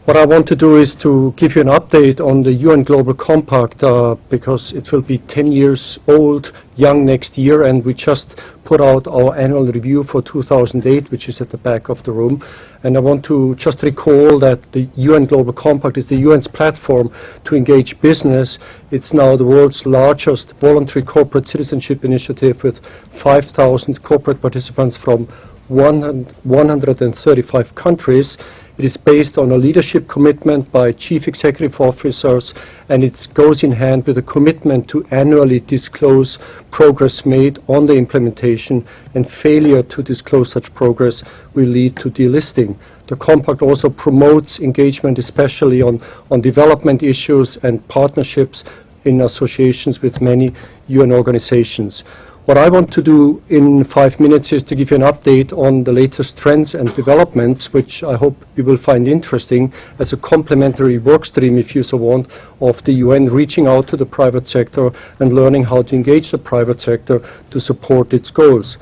What I want to do is to give you an update on the UN Global Compact because it will be 10 years old, young next year, and we just put out our annual review for 2008, which is at the back of the room. And I want to just recall that the UN Global Compact is the UN's platform to engage business. It's now the world's largest voluntary corporate citizenship initiative with 5,000 corporate participants from 135 countries. It is based on a leadership commitment by chief executive officers, and it goes in hand with a commitment to annually disclose progress made on the implementation, and failure to disclose such progress will lead to delisting. The compact also promotes engagement, especially on development issues and partnerships in associations with many UN organizations. What I want to do in 5 minutes is to give you an update on the latest trends and developments, which I hope you will find interesting as a complementary work stream, if you so want, of the UN reaching out to the private sector and learning how to engage the private sector to support its goals.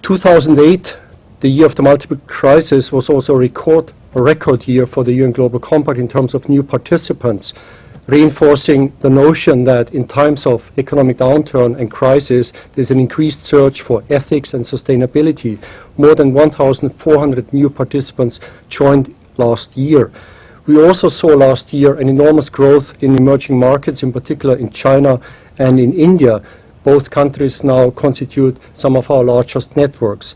2008, the year of the multiple crisis, was also a record year for the UN Global Compact in terms of new participants, reinforcing the notion that in times of economic downturn and crisis, there's an increased search for ethics and sustainability. More than 1,400 new participants joined last year. We also saw last year an enormous growth in emerging markets, in particular in China and in India. Both countries now constitute some of our largest networks.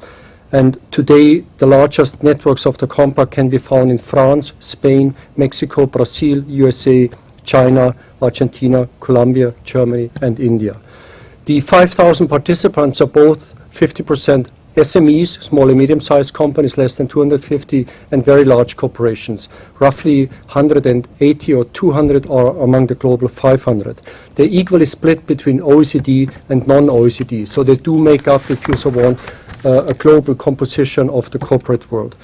And today, the largest networks of the Compact can be found in France, Spain, Mexico, Brazil, USA, China, Argentina, Colombia, Germany, and India. The 5,000 participants are both 50% SMEs, small and medium-sized companies, less than 250, and very large corporations. Roughly 180 or 200 are among the global 500. They're equally split between OECD and non-OECD, so they do make up, if you so want, a global composition of the corporate world.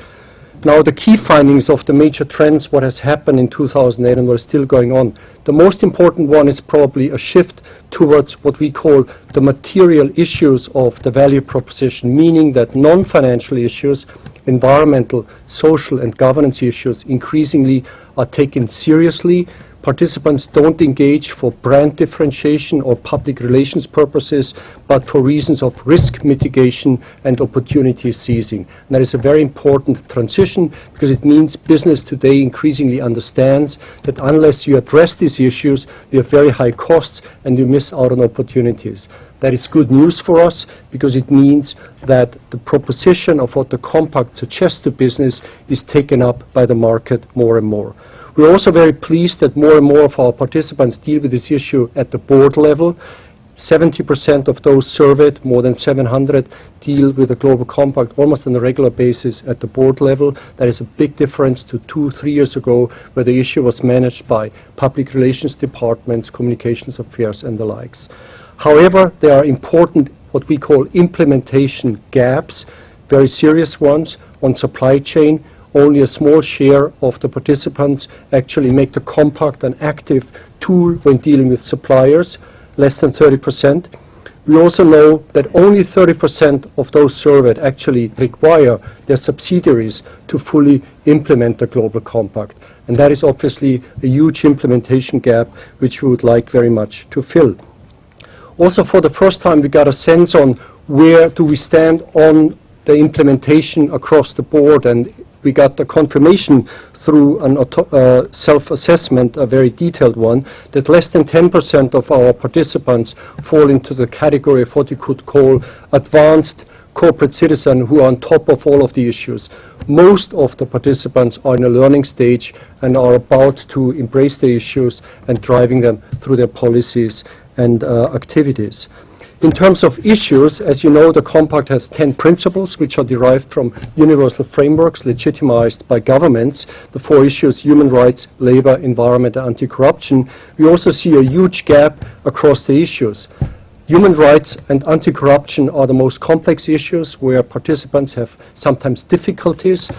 Now, the key findings of the major trends, what has happened in 2008 and what is still going on. The most important one is probably a shift towards what we call the material issues of the value proposition, meaning that non-financial issues, environmental, social, and governance issues increasingly are taken seriously. Participants don't engage for brand differentiation or public relations purposes, but for reasons of risk mitigation and opportunity seizing. And that is a very important transition, because it means business today increasingly understands that unless you address these issues, you have very high costs and you miss out on opportunities. That is good news for us, because it means that the proposition of what the Compact suggests to business is taken up by the market more and more. We're also very pleased that more and more of our participants deal with this issue at the board level. 70% of those surveyed, more than 700, deal with the Global Compact almost on a regular basis at the board level. That is a big difference to 2-3 years ago, where the issue was managed by public relations departments, communications affairs, and the likes. However, there are important, what we call implementation gaps, very serious ones on supply chain. Only a small share of the participants actually make the Compact an active tool when dealing with suppliers, less than 30%. We also know that only 30% of those surveyed actually require their subsidiaries to fully implement the Global Compact. And that is obviously a huge implementation gap, which we would like very much to fill. Also, for the first time, we got a sense on where do we stand on the implementation across the board, and we got the confirmation through a self-assessment, a very detailed one, that less than 10% of our participants fall into the category of what you could call advanced corporate citizen, who are on top of all of the issues. Most of the participants are in a learning stage and are about to embrace the issues and driving them through their policies and activities. In terms of issues, as you know, the Compact has 10 principles which are derived from universal frameworks legitimized by governments. The 4 issues: human rights, labor, environment, and anti-corruption. We also see a huge gap across the issues. Human rights and anti-corruption are the most complex issues, where participants have sometimes difficulties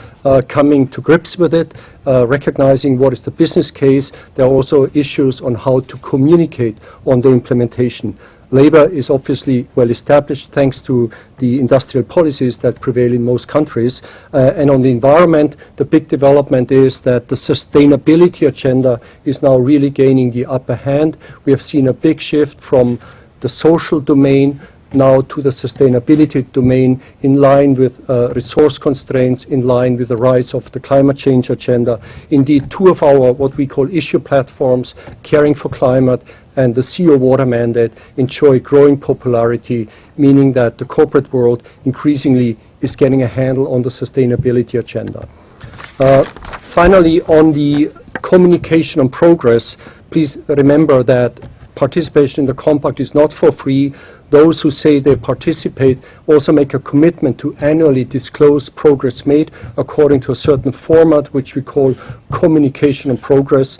coming to grips with it, recognizing what is the business case. There are also issues on how to communicate on the implementation. Labor is obviously well established thanks to the industrial policies that prevail in most countries. And on the environment, the big development is that the sustainability agenda is now really gaining the upper hand. We have seen a big shift from the social domain now to the sustainability domain, in line with resource constraints, in line with the rise of the climate change agenda. Indeed, two of our what we call issue platforms, Caring for Climate and the CO Water Mandate, enjoy growing popularity, meaning that the corporate world increasingly is getting a handle on the sustainability agenda. Finally, on the communication on progress, please remember that participation in the compact is not for free. Those who say they participate also make a commitment to annually disclose progress made according to a certain format, which we call communication on progress.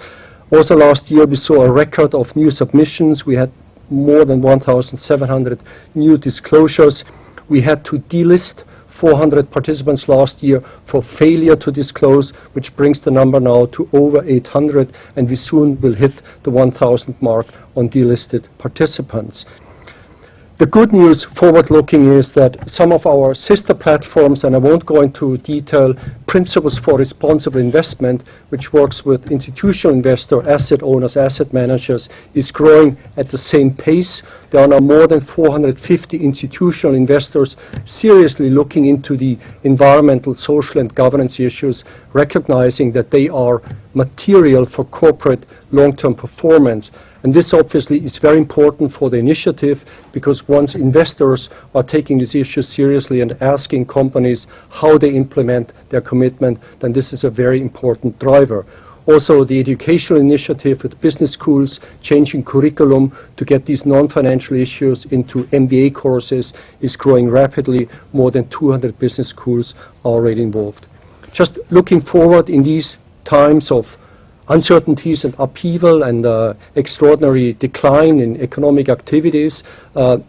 Also last year we saw a record of new submissions. We had more than 1,700 new disclosures. We had to delist 400 participants last year for failure to disclose, which brings the number now to over 800, and we soon will hit the 1,000 mark on delisted participants. The good news forward-looking is that some of our sister platforms, and I won't go into detail, Principles for Responsible Investment, which works with institutional investor, asset owners, asset managers, is growing at the same pace. There are now more than 450 institutional investors seriously looking into the environmental, social, and governance issues, recognizing that they are material for corporate long-term performance. And this obviously is very important for the initiative, because once investors are taking these issues seriously and asking companies how they implement their commitment, then this is a very important driver. Also, the educational initiative with business schools changing curriculum to get these non-financial issues into MBA courses is growing rapidly. More than 200 business schools are already involved. Just looking forward in these times of uncertainties and upheaval and extraordinary decline in economic activities,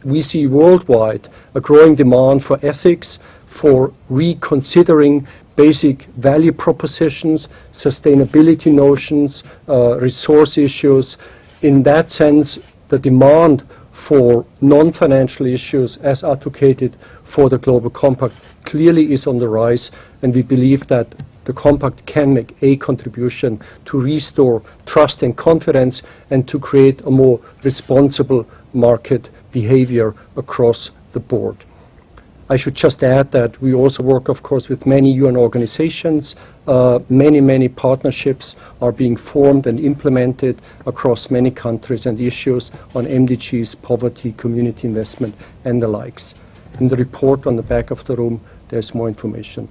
we see worldwide a growing demand for ethics, for reconsidering basic value propositions, sustainability notions, resource issues. In that sense, the demand for non-financial issues as advocated for the Global Compact clearly is on the rise, and we believe that the Compact can make a contribution to restore trust and confidence and to create a more responsible market behavior across the board. I should just add that we also work, of course, with many UN organizations. Many partnerships are being formed and implemented across many countries and issues on MDGs, poverty, community investment, and the likes. In the report on the back of the room, there's more information.